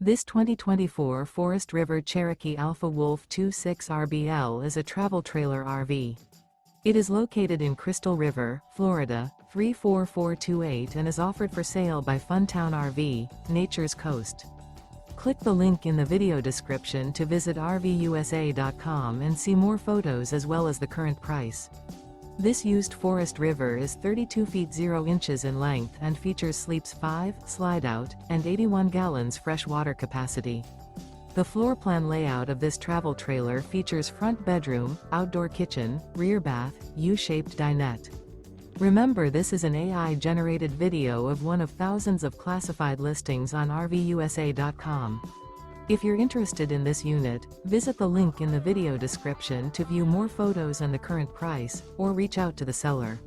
This 2024 Forest River Cherokee Alpha Wolf 26 RBL is a travel trailer RV. It is located in Crystal River, Florida, 34428 and is offered for sale by Funtown RV, Nature's Coast. Click the link in the video description to visit RVUSA.com and see more photos as well as the current price. This used Forest River is 32 feet 0 inches in length and features sleeps 5, slide-out, and 81 gallons fresh water capacity. The floor plan layout of this travel trailer features front bedroom, outdoor kitchen, rear bath, U-shaped dinette. Remember, this is an AI-generated video of one of thousands of classified listings on RVUSA.com. If you're interested in this unit, visit the link in the video description to view more photos and the current price, or reach out to the seller.